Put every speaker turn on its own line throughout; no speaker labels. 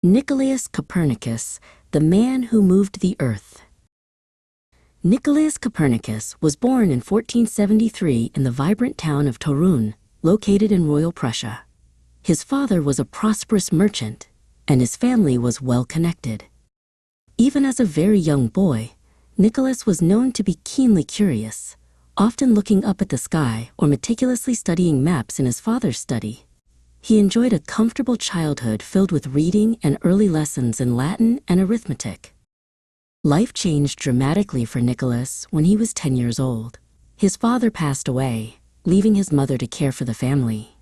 Nicolaus Copernicus, the man who moved the earth. Nicolaus Copernicus was born in 1473 in the vibrant town of Torun, located in Royal Prussia. His father was a prosperous merchant, and his family was well connected. Even as a very young boy, Nicolaus was known to be keenly curious, often looking up at the sky or meticulously studying maps in his father's study. He enjoyed a comfortable childhood filled with reading and early lessons in Latin and arithmetic. Life changed dramatically for Nicolaus when he was 10 years old. His father passed away, leaving his mother to care for the family.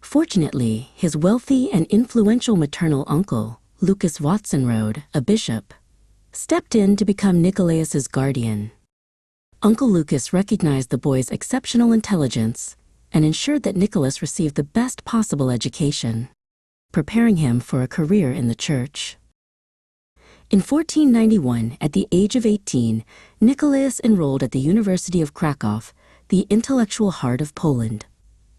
Fortunately, his wealthy and influential maternal uncle, Lucas Watzenrode, a bishop, stepped in to become Nicolaus's guardian. Uncle Lucas recognized the boy's exceptional intelligence and ensured that Nicolaus received the best possible education, preparing him for a career in the church. In 1491, at the age of 18, Nicolaus enrolled at the University of Krakow, the intellectual heart of Poland.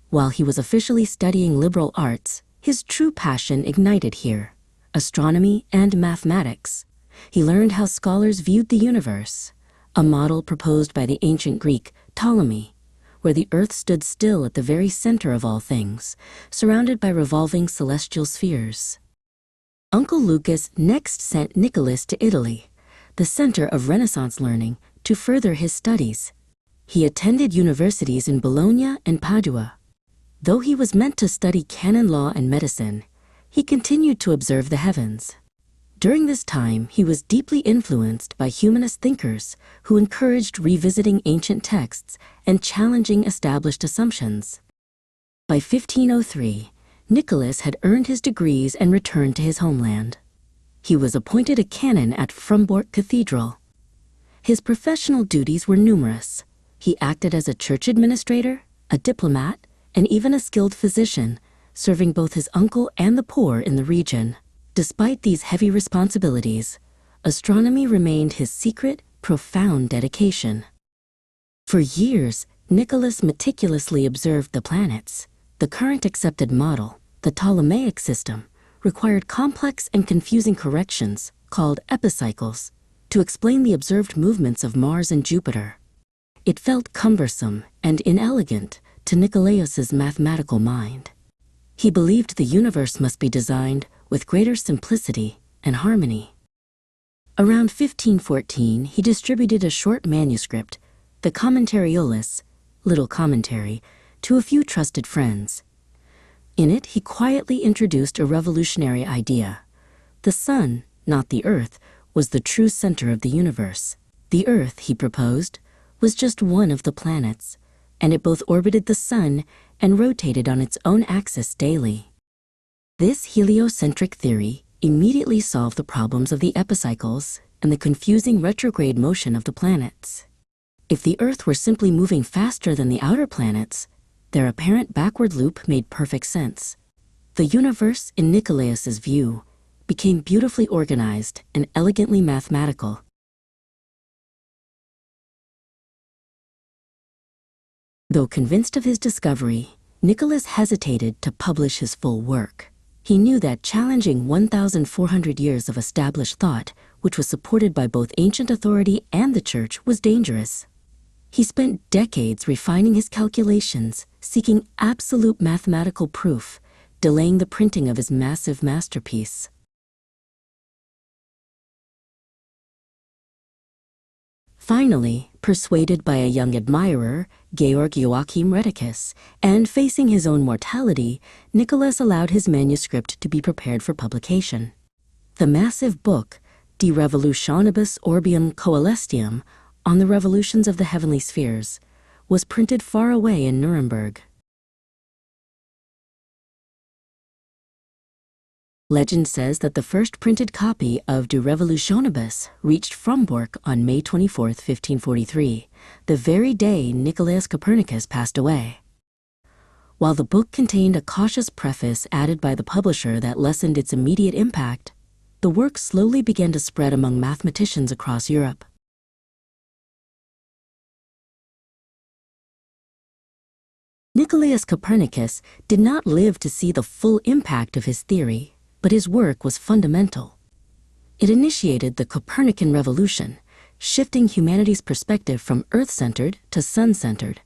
While he was officially studying liberal arts, his true passion ignited here: astronomy and mathematics. He learned how scholars viewed the universe, a model proposed by the ancient Greek Ptolemy, where the earth stood still at the very center of all things, surrounded by revolving celestial spheres. Uncle Lucas next sent Nicolaus to Italy, the center of Renaissance learning, to further his studies. He attended universities in Bologna and Padua. Though he was meant to study canon law and medicine, he continued to observe the heavens. During this time, he was deeply influenced by humanist thinkers who encouraged revisiting ancient texts and challenging established assumptions. By 1503, Nicolaus had earned his degrees and returned to his homeland. He was appointed a canon at Frombork Cathedral. His professional duties were numerous. He acted as a church administrator, a diplomat, and even a skilled physician, serving both his uncle and the poor in the region. Despite these heavy responsibilities, astronomy remained his secret, profound dedication. For years, Nicolaus meticulously observed the planets. The current accepted model, the Ptolemaic system, required complex and confusing corrections, called epicycles, to explain the observed movements of Mars and Jupiter. It felt cumbersome and inelegant to Nicolaus's mathematical mind. He believed the universe must be designed with greater simplicity and harmony. Around 1514, he distributed a short manuscript, the Commentariolus, Little Commentary, to a few trusted friends. In it, he quietly introduced a revolutionary idea. The sun, not the earth, was the true center of the universe. The earth, he proposed, was just one of the planets, and it both orbited the sun and rotated on its own axis daily. This heliocentric theory immediately solved the problems of the epicycles and the confusing retrograde motion of the planets. If the Earth were simply moving faster than the outer planets, their apparent backward loop made perfect sense. The universe, in Nicolaus's view, became beautifully organized and elegantly mathematical. Though convinced of his discovery, Nicolaus hesitated to publish his full work. He knew that challenging 1,400 years of established thought, which was supported by both ancient authority and the church, was dangerous. He spent decades refining his calculations, seeking absolute mathematical proof, delaying the printing of his massive masterpiece. Finally, persuaded by a young admirer, Georg Joachim Rheticus, and facing his own mortality, Nicolaus allowed his manuscript to be prepared for publication. The massive book, De Revolutionibus Orbium Coelestium, on the revolutions of the heavenly spheres, was printed far away in Nuremberg. Legend says that the first printed copy of De Revolutionibus reached Frombork on May 24, 1543, the very day Nicolaus Copernicus passed away. While the book contained a cautious preface added by the publisher that lessened its immediate impact, the work slowly began to spread among mathematicians across Europe. Nicolaus Copernicus did not live to see the full impact of his theory. but his work was fundamental. It initiated the Copernican revolution, shifting humanity's perspective from Earth-centered to sun-centered,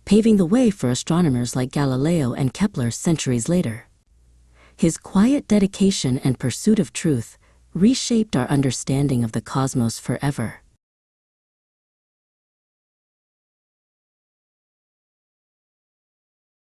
paving the way for astronomers like Galileo and Kepler centuries later. His quiet dedication and pursuit of truth reshaped our understanding of the cosmos forever.